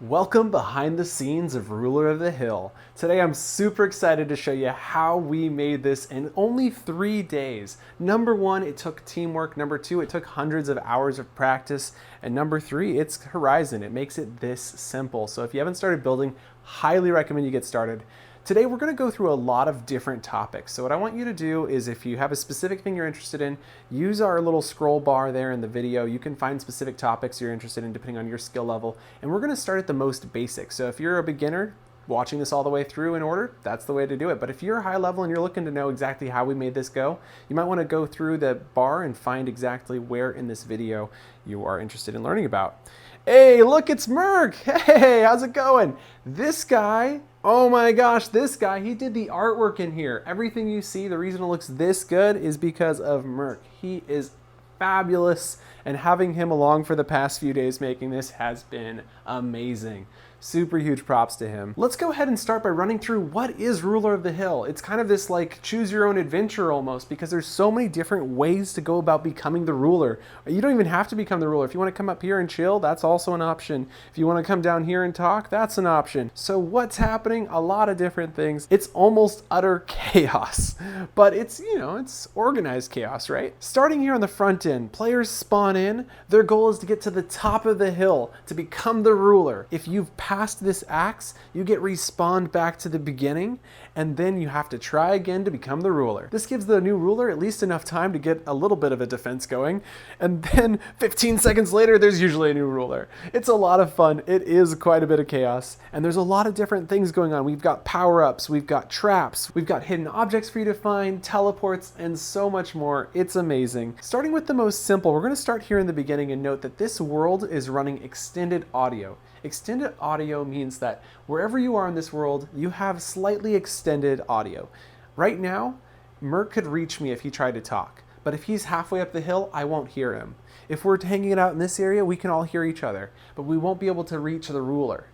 Welcome behind the scenes of Ruler of the Hill. Today I'm super excited to show you how we made this in only 3 days. Number one, it took teamwork. Number two, it took hundreds of hours of practice. And number three, it's Horizon. It makes it this simple. So if you haven't started building, highly recommend you get started. Today we're going to go through a lot of different topics. So what I want you to do is, if you have a specific thing you're interested in, use our little scroll bar there in the video. You can find specific topics you're interested in depending on your skill level. And we're going to start at the most basic. So if you're a beginner watching this all the way through in order, that's the way to do it. But if you're high level and you're looking to know exactly how we made this go, you might want to go through the bar and find exactly where in this video you are interested in learning about. Hey, look, it's Merc. Hey, how's it going? This guy, oh my gosh, this guy, he did the artwork in here. Everything you see, the reason it looks this good is because of Merc. He is fabulous, and having him along for the past few days making this has been amazing. Super huge props to him. Let's go ahead and start by running through what is Ruler of the Hill. It's kind of this like choose your own adventure almost, because there's so many different ways to go about becoming the ruler. You don't even have to become the ruler. If you want to come up here and chill, that's also an option. If you want to come down here and talk, that's an option. So what's happening? A lot of different things. It's almost utter chaos, but it's, you know, it's organized chaos, right? Starting here on the front end, players spawn in. Their goal is to get to the top of the hill to become the ruler. If you've past this axe, you get respawned back to the beginning, and then you have to try again to become the ruler. This gives the new ruler at least enough time to get a little bit of a defense going, and then 15 seconds later, there's usually a new ruler. It's a lot of fun. It is quite a bit of chaos, and there's a lot of different things going on. We've got power-ups, we've got traps, we've got hidden objects for you to find, teleports, and so much more. It's amazing. Starting with the most simple, we're going to start here in the beginning and note that this world is running extended audio. Extended audio means that wherever you are in this world, you have slightly extended audio. Right now, Merc could reach me if he tried to talk, but if he's halfway up the hill, I won't hear him. If we're hanging it out in this area, we can all hear each other, but we won't be able to reach the ruler.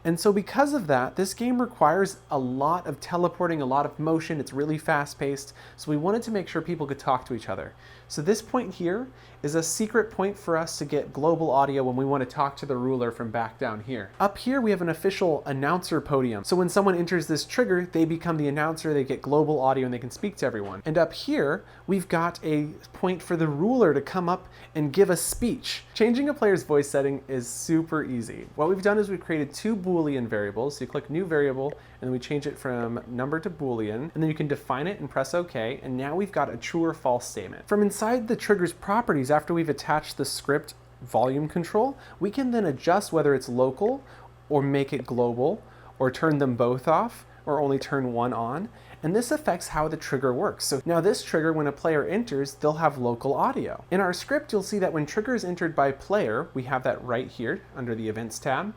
And so because of that, this game requires a lot of teleporting, a lot of motion. It's really fast-paced, so we wanted to make sure people could talk to each other. So this point here is a secret point for us to get global audio when we want to talk to the ruler from back down here. Up here, we have an official announcer podium. So when someone enters this trigger, they become the announcer, they get global audio, and they can speak to everyone. And up here, we've got a point for the ruler to come up and give a speech. Changing a player's voice setting is super easy. What we've done is we've created two Boolean variables. So you click new variable, and then we change it from number to Boolean, and then you can define it and press OK, and now we've got a true or false statement. From inside the trigger's properties, after we've attached the script volume control, we can then adjust whether it's local or make it global, or turn them both off, or only turn one on. And this affects how the trigger works. So now this trigger, when a player enters, they'll have local audio. In our script, you'll see that when trigger is entered by player, we have that right here under the events tab.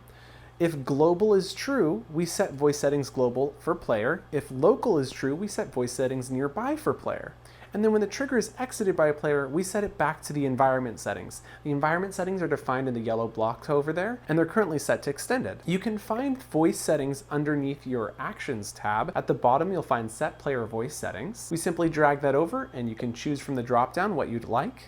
If global is true, we set voice settings global for player. If local is true, we set voice settings nearby for player. And then when the trigger is exited by a player, we set it back to the environment settings. The environment settings are defined in the yellow block over there, and they're currently set to extended. You can find voice settings underneath your actions tab. At the bottom, you'll find set player voice settings. We simply drag that over, and you can choose from the dropdown what you'd like.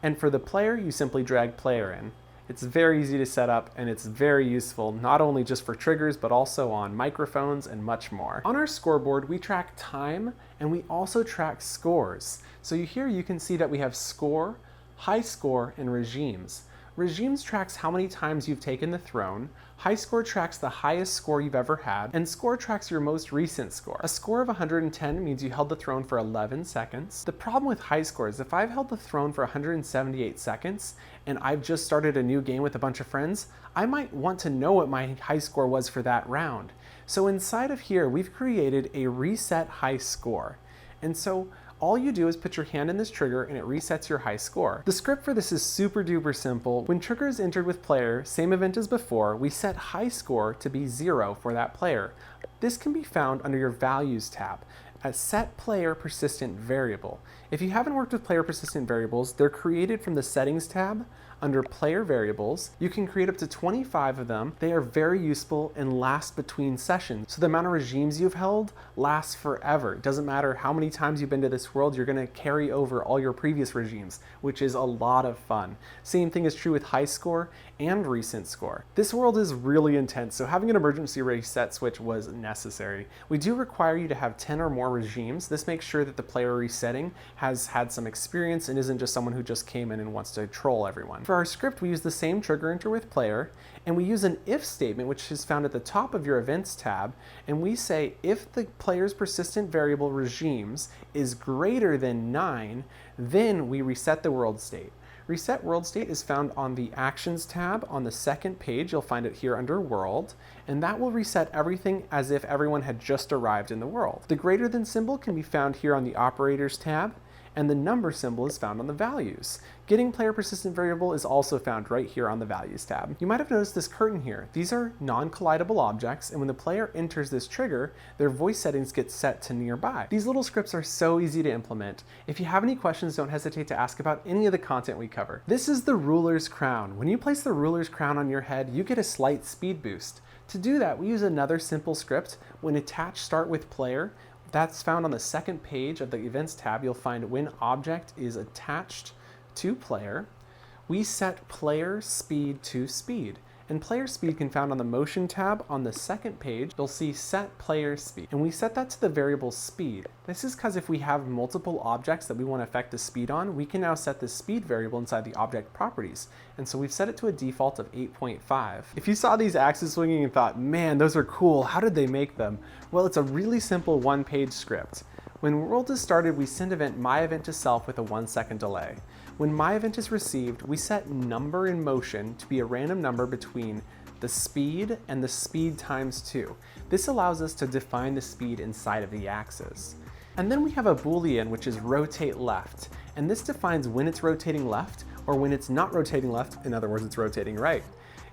And for the player, you simply drag player in. It's very easy to set up, and it's very useful, not only just for triggers, but also on microphones and much more. On our scoreboard, we track time, and we also track scores. So here you can see that we have score, high score, and regimes. Regimes tracks how many times you've taken the throne, high score tracks the highest score you've ever had, and score tracks your most recent score. A score of 110 means you held the throne for 11 seconds. The problem with high score is if I've held the throne for 178 seconds, and I've just started a new game with a bunch of friends, I might want to know what my high score was for that round. So inside of here, we've created a reset high score. And so all you do is put your hand in this trigger and it resets your high score. The script for this is super duper simple. When trigger is entered with player, same event as before, we set high score to be 0 for that player. This can be found under your values tab as set player persistent variable. If you haven't worked with player persistent variables, they're created from the settings tab Under player variables, you can create up to 25 of them. They are very useful and last between sessions. So the amount of regimes you've held lasts forever. It doesn't matter how many times you've been to this world, you're gonna carry over all your previous regimes, which is a lot of fun. Same thing is true with high score and recent score. This world is really intense, so having an emergency reset switch was necessary. We do require you to have 10 or more regimes. This makes sure that the player resetting has had some experience and isn't just someone who just came in and wants to troll everyone. For our script, we use the same trigger enter with player, and we use an if statement, which is found at the top of your events tab, and we say if the player's persistent variable regimes is greater than 9, then we reset the world state. Reset world state is found on the Actions tab on the second page. You'll find it here under World, and that will reset everything as if everyone had just arrived in the world. The greater than symbol can be found here on the Operators tab, and the number symbol is found on the Values. Getting player persistent variable is also found right here on the Values tab. You might have noticed this curtain here. These are non-collidable objects, and when the player enters this trigger, their voice settings get set to nearby. These little scripts are so easy to implement. If you have any questions, don't hesitate to ask about any of the content we cover. This is the ruler's crown. When you place the ruler's crown on your head, you get a slight speed boost. To do that, we use another simple script. When attach start with player, that's found on the second page of the Events tab. You'll find when object is attached to player, we set player speed to speed. And player speed can be found on the Motion tab on the second page. You'll see set player speed. And we set that to the variable speed. This is because if we have multiple objects that we want to affect the speed on, we can now set the speed variable inside the object properties. And so we've set it to a default of 8.5. If you saw these axes swinging and thought, man, those are cool, how did they make them? Well, it's a really simple one-page script. When world is started, we send event myEvent to self with a 1-second delay. When myEvent is received, we set number in motion to be a random number between the speed and the speed times 2. This allows us to define the speed inside of the axis. And then we have a Boolean, which is rotate left. And this defines when it's rotating left or when it's not rotating left. In other words, it's rotating right.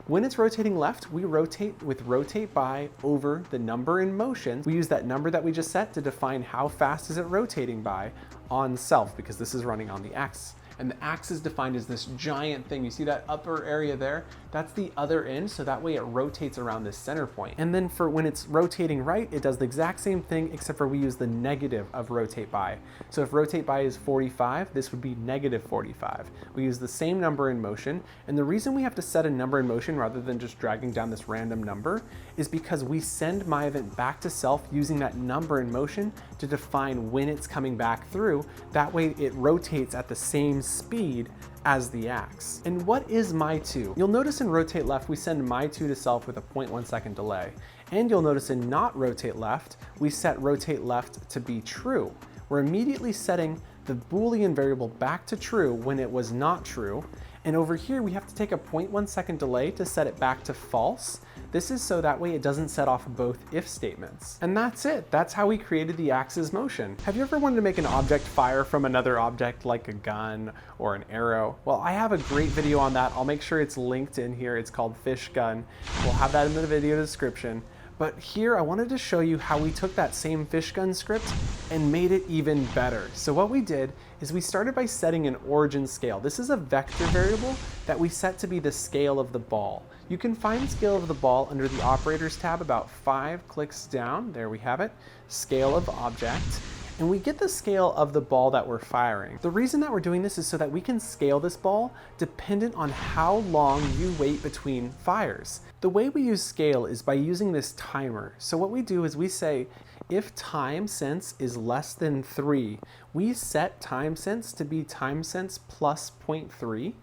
When it's rotating left, we rotate with rotate by over the number in motion. We use that number that we just set to define how fast is it rotating by on self, because this is running on the X. And the X is defined as this giant thing. You see that upper area there? That's the other end, so that way it rotates around this center point. And then for when it's rotating right, it does the exact same thing, except for we use the negative of rotate by. So if rotate by is 45, this would be negative 45. We use the same number in motion, and the reason we have to set a number in motion rather than just dragging down this random number is because we send myEvent back to self using that number in motion to define when it's coming back through. That way it rotates at the same speed as the axe. And what is my2? You'll notice in rotate left, we send my2 to self with a 0.1 second delay. And you'll notice in not rotate left, we set rotate left to be true. We're immediately setting the Boolean variable back to true when it was not true. And over here, we have to take a 0.1 second delay to set it back to false. This is so that way it doesn't set off both if statements. And that's it. That's how we created the axe's motion. Have you ever wanted to make an object fire from another object like a gun or an arrow? Well, I have a great video on that. I'll make sure it's linked in here. It's called Fish Gun. We'll have that in the video description. But here I wanted to show you how we took that same fish gun script and made it even better. So what we did is we started by setting an origin scale. This is a vector variable that we set to be the scale of the ball. You can find scale of the ball under the Operators tab about 5 clicks down. There we have it, scale of object. And we get the scale of the ball that we're firing. The reason that we're doing this is so that we can scale this ball dependent on how long you wait between fires. The way we use scale is by using this timer. So what we do is we say, if time sense is less than 3, we set time sense to be time sense plus 0.3.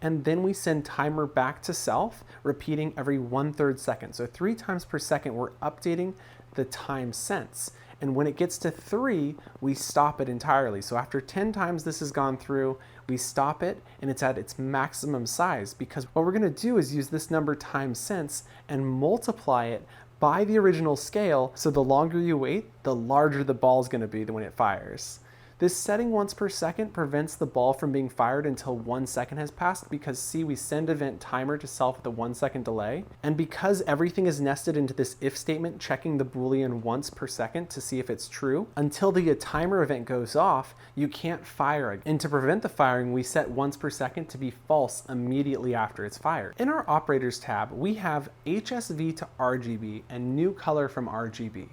And then we send timer back to self, repeating every 1/3 second. So 3 times per second, we're updating the time sense. And when it gets to 3, we stop it entirely. So after 10 times this has gone through, we stop it and it's at its maximum size, because what we're gonna do is use this number time sense and multiply it by the original scale. So the longer you wait, the larger the ball is gonna be when it fires. This setting once per second prevents the ball from being fired until 1 second has passed because see, we send event timer to self with a 1 second delay. And because everything is nested into this if statement, checking the Boolean once per second to see if it's true, until the timer event goes off, you can't fire again. And to prevent the firing, we set once per second to be false immediately after it's fired. In our operators tab, we have HSV to RGB and new color from RGB.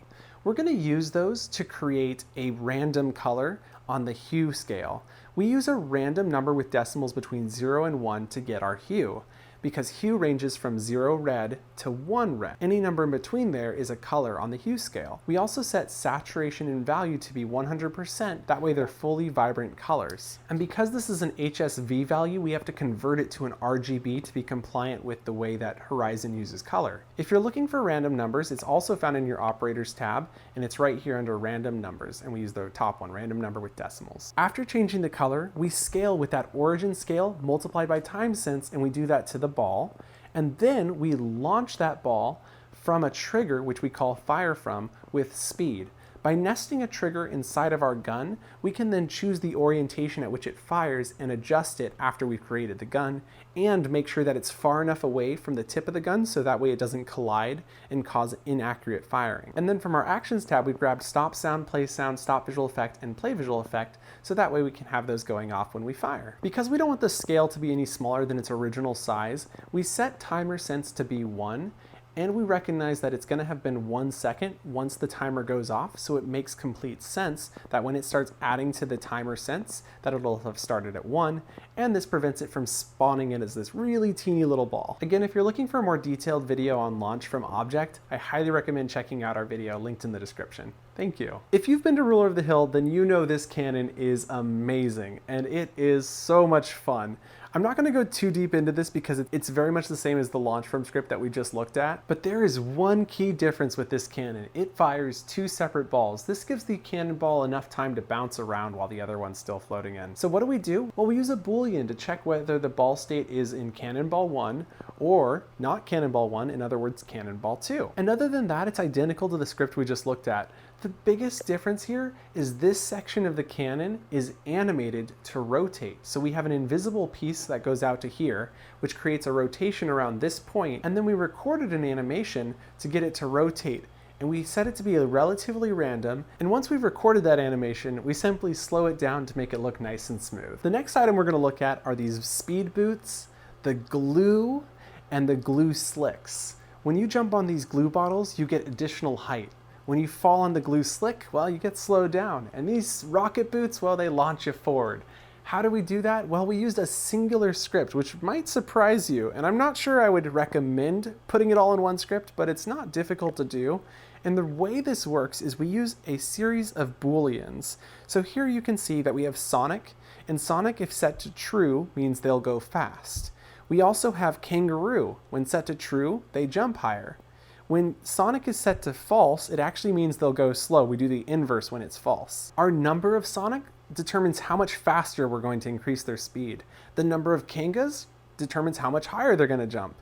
We're going to use those to create a random color on the hue scale. We use a random number with decimals between 0 and 1 to get our hue, because hue ranges from 0 red to 1 red. Any number in between there is a color on the hue scale. We also set saturation and value to be 100%, that way they're fully vibrant colors. And because this is an HSV value, we have to convert it to an RGB to be compliant with the way that Horizon uses color. If you're looking for random numbers, it's also found in your operators tab, and it's right here under random numbers, and we use the top one, random number with decimals. After changing the color, we scale with that origin scale multiplied by time sense, and we do that to the ball, and then we launch that ball from a trigger, which we call fire from, with speed. By nesting a trigger inside of our gun, we can then choose the orientation at which it fires and adjust it after we've created the gun, and make sure that it's far enough away from the tip of the gun so that way it doesn't collide and cause inaccurate firing. And then from our actions tab, we've grabbed stop sound, play sound, stop visual effect, and play visual effect, so that way we can have those going off when we fire. Because we don't want the scale to be any smaller than its original size, we set timer sense to be 1, and we recognize that it's going to have been 1 second once the timer goes off, so it makes complete sense that when it starts adding to the timer sense, that it'll have started at 1, and this prevents it from spawning in as this really teeny little ball. Again, if you're looking for a more detailed video on launch from object, I highly recommend checking out our video linked in the description. Thank you. If you've been to Ruler of the Hill, then you know this cannon is amazing, and it is so much fun. I'm not going to go too deep into this because it's very much the same as the launch from script that we just looked at, but there is one key difference with this cannon. It fires 2 separate balls. This gives the cannonball enough time to bounce around while the other one's still floating in. So what do? Well, we use a Boolean to check whether the ball state is in Cannonball 1 or not Cannonball 1, in other words, Cannonball 2. And other than that, it's identical to the script we just looked at. The biggest difference here is this section of the cannon is animated to rotate. So we have an invisible piece that goes out to here, which creates a rotation around this point, and then we recorded an animation to get it to rotate. And we set it to be relatively random, and once we've recorded that animation, we simply slow it down to make it look nice and smooth. The next item we're going to look at are these speed boots, the glue, and the glue slicks. When you jump on these glue bottles, you get additional height. When you fall on the glue slick, well, you get slowed down. And these rocket boots, well, they launch you forward. How do we do that? Well, we used a singular script, which might surprise you. And I'm not sure I would recommend putting it all in one script, but it's not difficult to do. And the way this works is we use a series of Booleans. So here you can see that we have Sonic, and Sonic, if set to true, means they'll go fast. We also have Kangaroo. When set to true, they jump higher. When Sonic is set to false, it actually means they'll go slow. We do the inverse when it's false. Our number of Sonic determines how much faster we're going to increase their speed. The number of Kangas determines how much higher they're going to jump.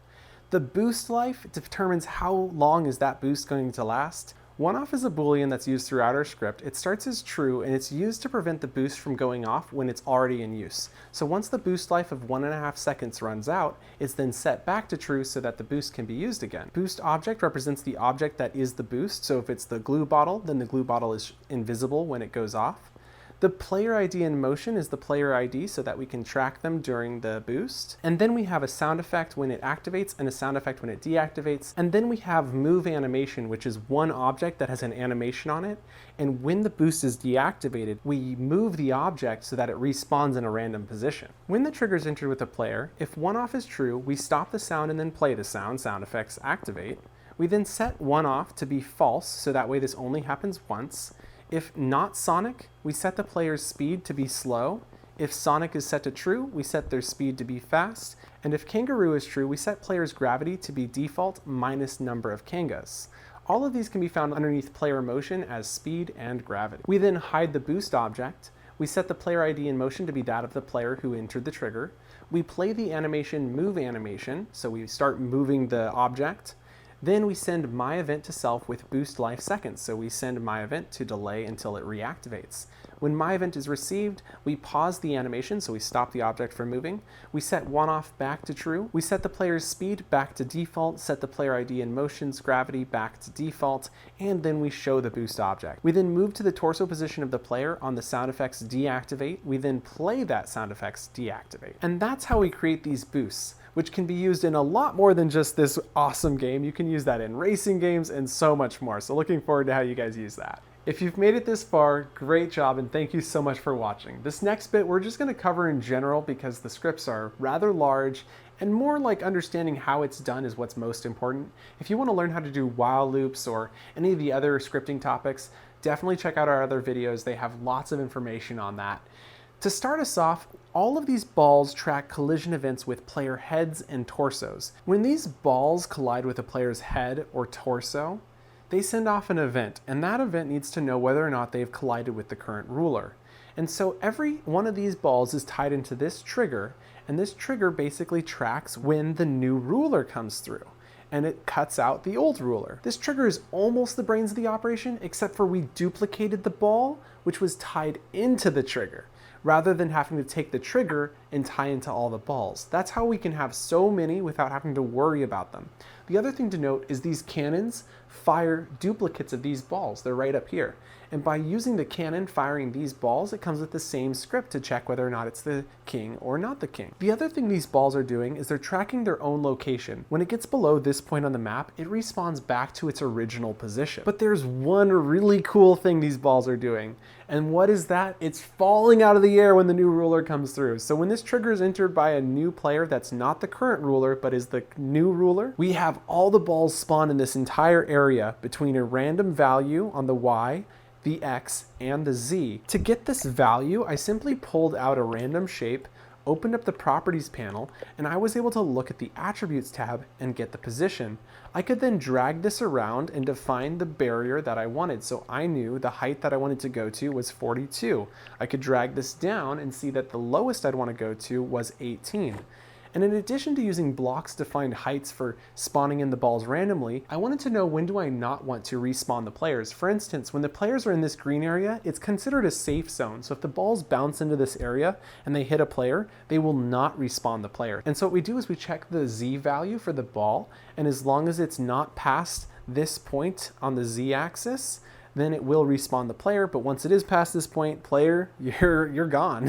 The boost life determines how long is that boost going to last. One-off is a Boolean that's used throughout our script. It starts as true, and it's used to prevent the boost from going off when it's already in use. So once the boost life of 1.5 seconds runs out, it's then set back to true so that the boost can be used again. Boost object represents the object that is the boost, so if it's the glue bottle, then the glue bottle is invisible when it goes off. The player ID in motion is the player ID so that we can track them during the boost. And then we have a sound effect when it activates and a sound effect when it deactivates. And then we have move animation, which is one object that has an animation on it. And when the boost is deactivated, we move the object so that it respawns in a random position. When the trigger is entered with a player, if one-off is true, we stop the sound and then play the sound. Sound effects activate. We then set one-off to be false, so that way this only happens once. If not Sonic, we set the player's speed to be slow. If Sonic is set to true, we set their speed to be fast. And if Kangaroo is true, we set player's gravity to be default minus number of Kangas. All of these can be found underneath player motion as speed and gravity. We then hide the boost object. We set the player ID in motion to be that of the player who entered the trigger. We play the animation move animation, so we start moving the object. Then we send myEvent to self with boost life seconds. So we send myEvent to delay until it reactivates. When myEvent is received, we pause the animation, so we stop the object from moving. We set one-off back to true. We set the player's speed back to default, set the player ID and motion's gravity back to default, and then we show the boost object. We then move to the torso position of the player on the sound effects deactivate. We then play that sound effects deactivate. And that's how we create these boosts, which can be used in a lot more than just this awesome game. You can use that in racing games and so much more. So looking forward to how you guys use that. If you've made it this far, great job, and thank you so much for watching. This next bit we're just going to cover in general because the scripts are rather large and more like understanding how it's done is what's most important. If you want to learn how to do while loops or any of the other scripting topics, definitely check out our other videos. They have lots of information on that. To start us off, all of these balls track collision events with player heads and torsos. When these balls collide with a player's head or torso, they send off an event, and that event needs to know whether or not they've collided with the current ruler. And so every one of these balls is tied into this trigger, and this trigger basically tracks when the new ruler comes through, and it cuts out the old ruler. This trigger is almost the brains of the operation, except for we duplicated the ball, which was tied into the trigger, rather than having to take the trigger and tie into all the balls. That's how we can have so many without having to worry about them. The other thing to note is these cannons fire duplicates of these balls. They're right up here. And by using the cannon firing these balls, it comes with the same script to check whether or not it's the king or not the king. The other thing these balls are doing is they're tracking their own location. When it gets below this point on the map, it respawns back to its original position. But there's one really cool thing these balls are doing. And what is that? It's falling out of the air when the new ruler comes through. So when this trigger is entered by a new player that's not the current ruler, but is the new ruler, we have all the balls spawn in this entire area between a random value on the Y, the X, and the Z. To get this value, I simply pulled out a random shape, opened up the properties panel, and I was able to look at the attributes tab and get the position. I could then drag this around and define the barrier that I wanted. So I knew the height that I wanted to go to was 42. I could drag this down and see that the lowest I'd want to go to was 18. And in addition to using blocks to find heights for spawning in the balls randomly, I wanted to know when do I not want to respawn the players. For instance, when the players are in this green area, it's considered a safe zone. So if the balls bounce into this area and they hit a player, they will not respawn the player. And so what we do is we check the Z value for the ball, and as long as it's not past this point on the Z axis, then it will respawn the player, but once it is past this point, player, you're gone.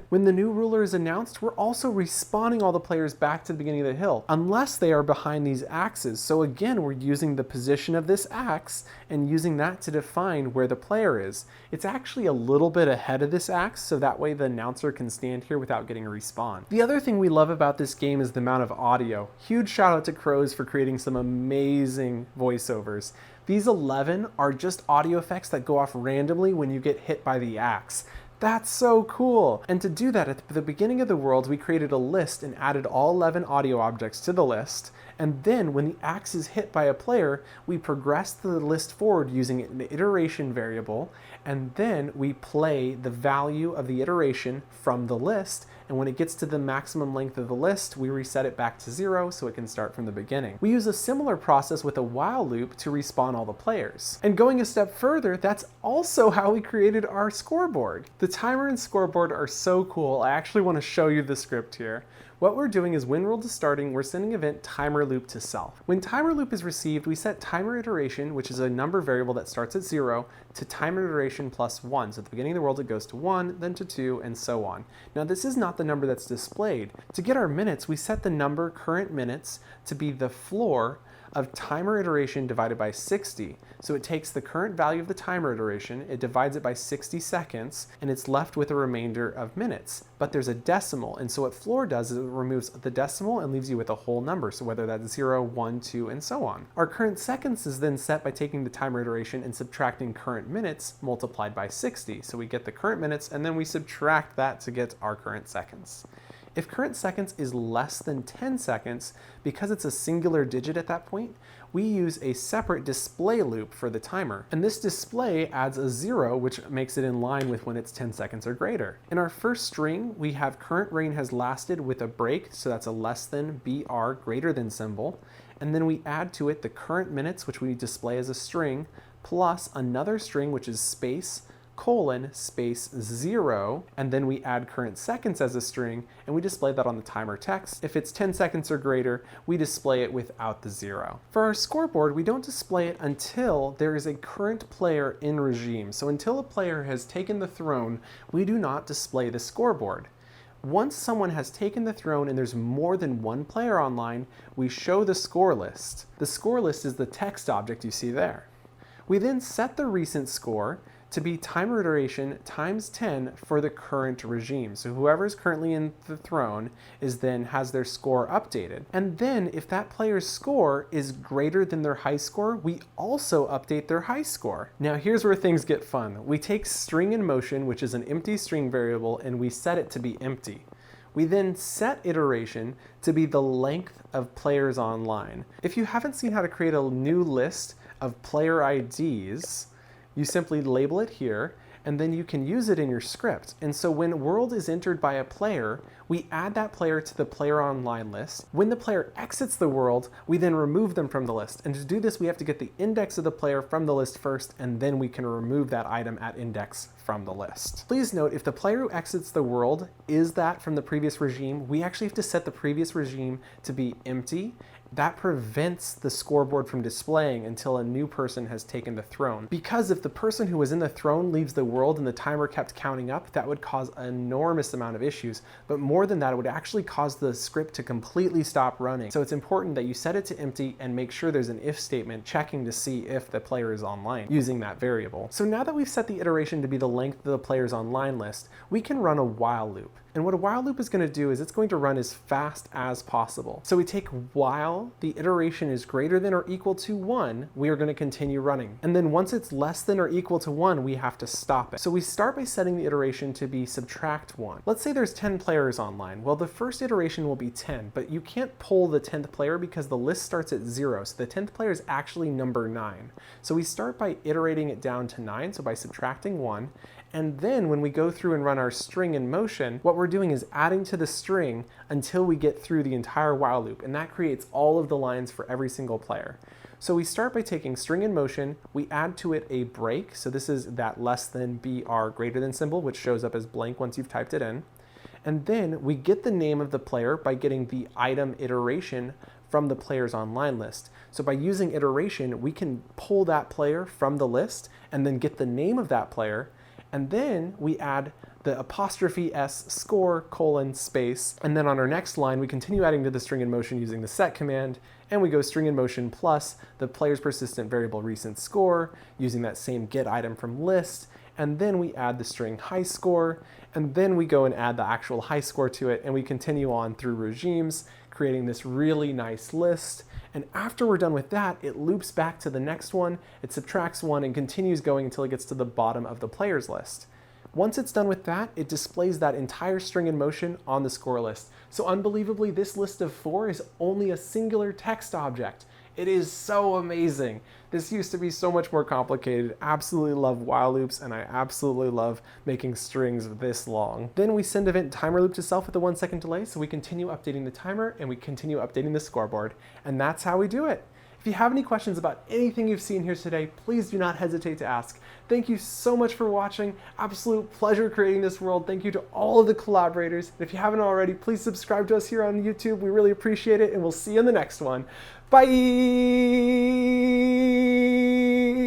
When the new ruler is announced, we're also respawning all the players back to the beginning of the hill, unless they are behind these axes. So again, we're using the position of this axe and using that to define where the player is. It's actually a little bit ahead of this axe, so that way the announcer can stand here without getting a respawn. The other thing we love about this game is the amount of audio. Huge shout out to Crows for creating some amazing voiceovers. These 11 are just audio effects that go off randomly when you get hit by the axe. That's so cool! And to do that, at the beginning of the world, we created a list and added all 11 audio objects to the list. And then when the axe is hit by a player, we progress the list forward using an iteration variable, and then we play the value of the iteration from the list, and when it gets to the maximum length of the list, we reset it back to 0 so it can start from the beginning. We use a similar process with a while loop to respawn all the players. And going a step further, that's also how we created our scoreboard. The timer and scoreboard are so cool. I actually want to show you the script here. What we're doing is when world is starting, we're sending event timer loop to self. When timer loop is received, we set timer iteration, which is a number variable that starts at 0, to timer iteration plus 1. So at the beginning of the world, it goes to 1, then to 2, and so on. Now this is not the number that's displayed. To get our minutes, we set the number current minutes to be the floor of timer iteration divided by 60. So it takes the current value of the timer iteration, it divides it by 60 seconds, and it's left with a remainder of minutes. But there's a decimal, and so what floor does is it removes the decimal and leaves you with a whole number, so whether that's 0, 1, 2, and so on. Our current seconds is then set by taking the timer iteration and subtracting current minutes multiplied by 60. So we get the current minutes, and then we subtract that to get our current seconds. If current seconds is less than 10 seconds, because it's a singular digit at that point, we use a separate display loop for the timer. And this display adds a 0, which makes it in line with when it's 10 seconds or greater. In our first string, we have current rain has lasted with a break, so that's a less than BR greater than symbol. and then we add to it the current minutes, which we display as a string, plus another string, which is space, colon, space 0, and then we add current seconds as a string, and we display that on the timer text. If it's 10 seconds or greater, we display it without the 0. For our scoreboard, we don't display it until there is a current player in regime. So until a player has taken the throne, we do not display the scoreboard. Once someone has taken the throne and there's more than one player online, we show the score list. The score list is the text object you see there. We then set the recent score to be timer iteration times 10 for the current regime. So whoever's currently in the throne has their score updated. And then if that player's score is greater than their high score, we also update their high score. Now here's where things get fun. We take string in motion, which is an empty string variable, and we set it to be empty. We then set iteration to be the length of players online. If you haven't seen how to create a new list of player IDs, you simply label it here, and then you can use it in your script. And so when world is entered by a player, we add that player to the player online list. When the player exits the world, we then remove them from the list. And to do this, we have to get the index of the player from the list first, and then we can remove that item at index from the list. Please note, if the player who exits the world is that from the previous regime, we actually have to set the previous regime to be empty. That prevents the scoreboard from displaying until a new person has taken the throne. Because if the person who was in the throne leaves the world and the timer kept counting up, that would cause an enormous amount of issues. But more than that, it would actually cause the script to completely stop running. So it's important that you set it to empty and make sure there's an if statement checking to see if the player is online using that variable. So now that we've set the iteration to be the length of the player's online list, we can run a while loop. And what a while loop is going to do is it's going to run as fast as possible. So we take while the iteration is greater than or equal to 1, we are going to continue running. And then once it's less than or equal to 1, we have to stop it. So we start by setting the iteration to be subtract 1. Let's say there's 10 players online. Well, the first iteration will be 10, but you can't pull the 10th player because the list starts at 0. So the 10th player is actually number 9. So we start by iterating it down to 9, so by subtracting 1. And then when we go through and run our string in motion, what we're doing is adding to the string until we get through the entire while loop. And that creates all of the lines for every single player. So we start by taking string in motion, we add to it a break. So this is that less than BR greater than symbol, which shows up as blank once you've typed it in. And then we get the name of the player by getting the item iteration from the player's online list. So by using iteration, we can pull that player from the list and then get the name of that player. And then we add the apostrophe S score colon space. And then on our next line, we continue adding to the string in motion using the set command. And we go string in motion plus the player's persistent variable recent score using that same get item from list. And then we add the string high score. And then we go and add the actual high score to it. And we continue on through regimes, creating this really nice list. And after we're done with that, it loops back to the next one, it subtracts 1 and continues going until it gets to the bottom of the players list. Once it's done with that, it displays that entire string in motion on the score list. So unbelievably, this list of 4 is only a singular text object. It is so amazing. This used to be so much more complicated. Absolutely love while loops, and I absolutely love making strings this long. Then we send event timer loop to self with a 1 second delay, so we continue updating the timer and we continue updating the scoreboard. And that's how we do it. If you have any questions about anything you've seen here today, please do not hesitate to ask. Thank you so much for watching. Absolute pleasure creating this world. Thank you to all of the collaborators. And if you haven't already, please subscribe to us here on YouTube. We really appreciate it, and we'll see you in the next one. Bye!